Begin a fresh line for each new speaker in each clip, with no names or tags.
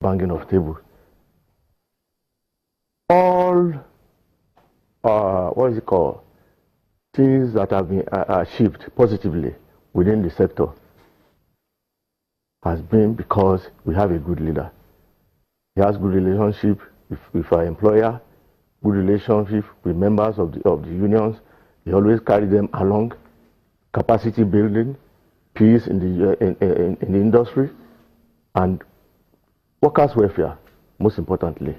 banging of table. All, what is it called? Things that have been achieved positively within the sector has been because we have a good leader. He has good relationship with our employer, good relationship with members of the unions. He always carry them along. Capacity building, peace in the industry, and workers' welfare, most importantly.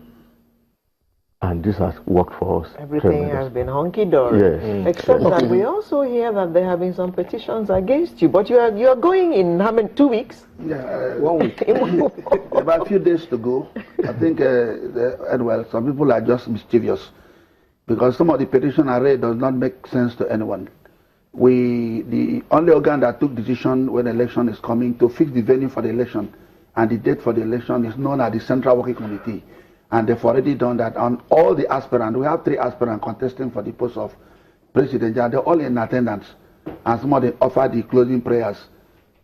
And this has worked for us.
Everything has been hunky-dory.
Yes.
Except that we also hear that there have been some petitions against you. But you are going in how many, 2 weeks?
Yeah, 1 week. About a few days to go. I think, well, some people are just mischievous. Because some of the petition I read does not make sense to anyone. The only organ that took decision when election is coming to fix the venue for the election and the date for the election is known as the Central Working Committee. And they've already done that on all the aspirants. We have 3 aspirants contesting for the post of president. They're all in attendance. And some of them offered the closing prayers.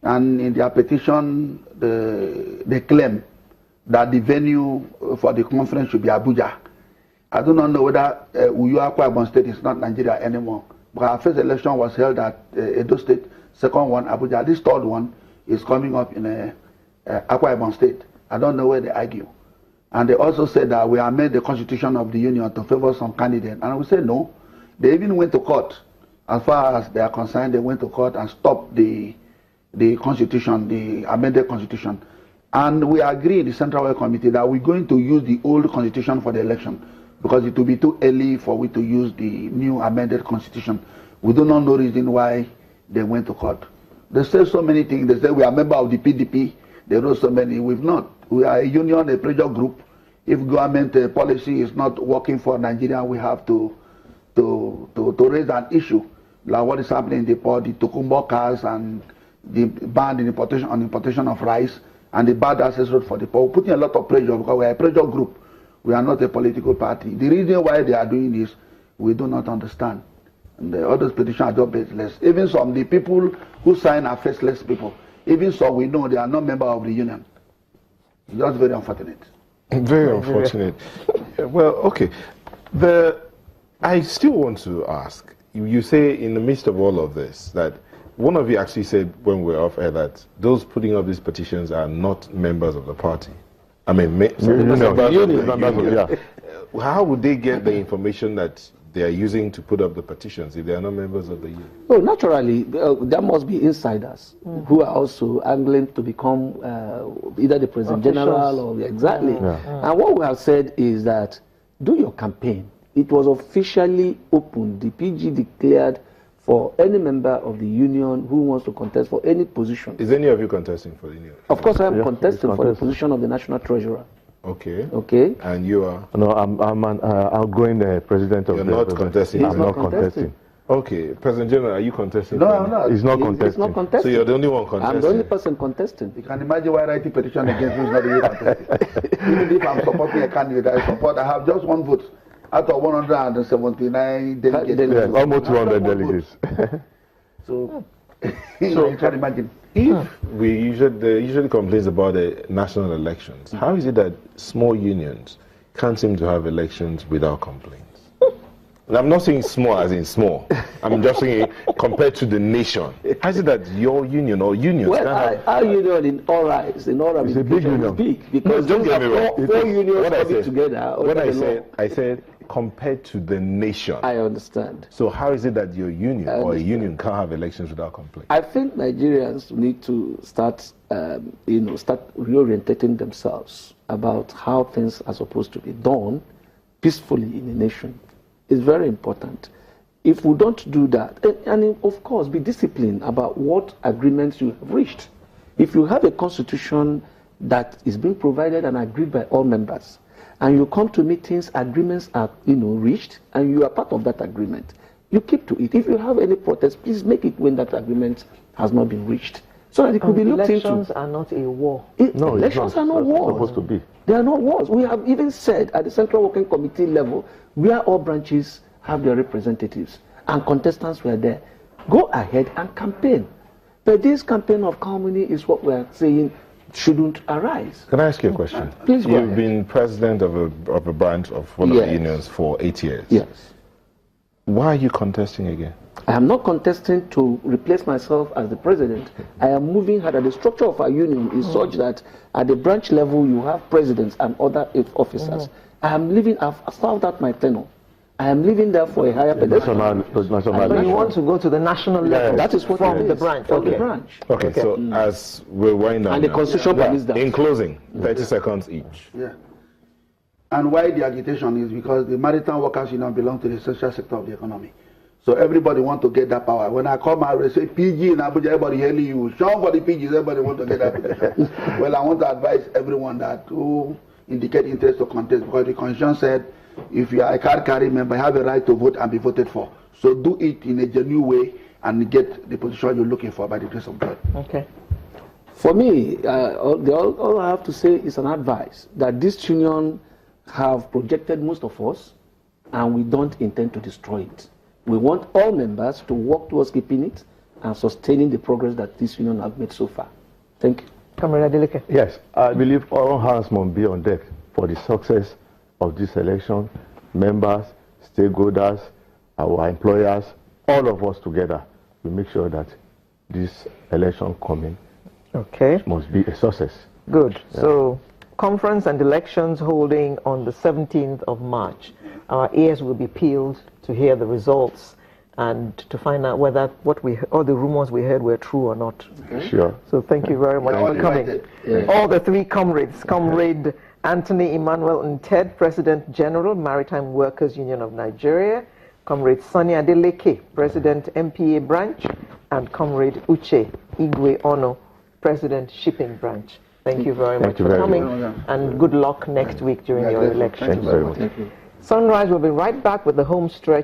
And in their petition, they claim that the venue for the conference should be Abuja. I do not know whether Akwa Ibom State is not Nigeria anymore. But our first election was held at Edo State, second one Abuja. This third one is coming up in Akwa Ibom State. I don't know where they argue. And they also said that we amend the constitution of the union to favor some candidate. And I would say no. They even went to court. As far as they are concerned, they went to court and stopped the constitution, the amended constitution. And we agreed in the Central Work Committee that we're going to use the old constitution for the election because it will be too early for we to use the new amended constitution. We do not know reason why they went to court. They say so many things. They say we are a member of the PDP. They wrote so many. We've not. We are a union, a pressure group. If government policy is not working for Nigeria, we have to raise an issue like what is happening in the port, the Tokumbo cars and the ban on importation of rice and the bad access road for the poor. We're putting a lot of pressure because we are a pressure group. We are not a political party. The reason why they are doing this, we do not understand. And the other petitions are just baseless. Even some the people who sign are faceless people. Even so, we know they are not members of the union. It's just very unfortunate.
Very unfortunate. Well, okay. I still want to ask. You say in the midst of all of this that one of you actually said when we were off air that those putting up these petitions are not members of the party. I mean, how would they get the information that they are using to put up the petitions if they are not members of the union?
Well, naturally, there must be insiders who are also angling to become either the President General or exactly. Yeah. And what we have said is that do your campaign. It was officially opened. The PG declared for any member of the union who wants to contest for any position.
Is any of you contesting for the union?
Of course, I am contesting for the position of the National Treasurer.
Okay.
Okay.
And you are?
No, I'm an outgoing president of
You're not contesting?
I'm not contesting.
Okay. President General, are you contesting?
No, I'm not.
He's not contesting.
He's not contesting.
So you're the only one contesting?
I'm the only person contesting.
You can imagine why writing petition against me is not the way contesting. Even if I'm supporting a candidate I have just one vote out of 179 delegates.
Yes, almost 200 delegates.
So you can imagine.
If there usually complains about the national elections, how is it that small unions can't seem to have elections without complaints? And I'm not saying small as in small. I'm just saying compared to the nation. How is it that your union or unions can't have...
Our union in all rights, it's a big union. Is big because
don't get me wrong.
Four unions coming together.
What I said compared to the nation.
I understand.
So how is it that your union or a union can't have elections without complaints?
I think Nigerians need to start reorientating themselves about how things are supposed to be done peacefully in a nation. It's very important. If we don't do that, and of course be disciplined about what agreements you have reached. If you have a constitution that is being provided and agreed by all members, and you come to meetings, agreements are reached, and you are part of that agreement, you keep to it. If you have any protest, please make it when that agreement has not been reached, so that it could be looked into.
Elections are not a war.
No,
elections are not wars.
Supposed to be.
They are not wars. We have even said at the Central Working Committee level, where all branches have their representatives and contestants were there, go ahead and campaign. But this campaign of calumny is what we are saying shouldn't arise.
Can I ask you a question?
Please go
You've
ahead.
been president of a branch of one of the
Yes.
unions for 8 years.
Yes.
Why are you contesting again?
I am not contesting to replace myself as the president. I am moving harder. The structure of our union is such that at the branch level you have presidents and other officers. I am leaving, I've served out my tenure. I am leaving there for a higher pedestal.
National
So you want to go to the national level
That is what
from
it
the
is,
branch.
from the
Okay.
branch.
Okay, so as we wind down
And the
now,
constitution permits that.
in closing, 30 seconds each.
Yeah. And why the agitation is because the Maritime Workers Union belongs to the social sector of the economy. So everybody want to get that power. When I come out and say PG in Abuja, everybody hailing you. Shout for the PGs, everybody want to get that position. Well, I want to advise everyone that who indicate interest to contest because the constitution said if you are a card carrying member, you have a right to vote and be voted for. So do it in a genuine way and get the position you're looking for by the grace of God.
Okay.
For me, all I have to say is an advice that this union have projected most of us and we don't intend to destroy it. We want all members to work towards keeping it and sustaining the progress that this union has made so far. Thank you.
Comrade Adeleke.
Yes, I believe all hands must be on deck for the success of this election. Members, stakeholders, our employers, all of us together, we make sure that this election coming
Okay.
must be a success.
Good. So, conference and elections holding on the 17th of March. Our ears will be peeled to hear the results and to find out whether all the rumors we heard were true or not.
Sure.
So thank you very much for coming. All the three comrades, Comrade Anthony Emmanuel Nat'l, President General, Maritime Workers Union of Nigeria, Comrade Sunny Adeleke, President MPA Branch, and Comrade Uche Igwe Ono, President Shipping Branch. Thank you very much for coming, and good luck next week during your election.
Thank you very much.
Thank you.
Sunrise will be right back with the home stretch.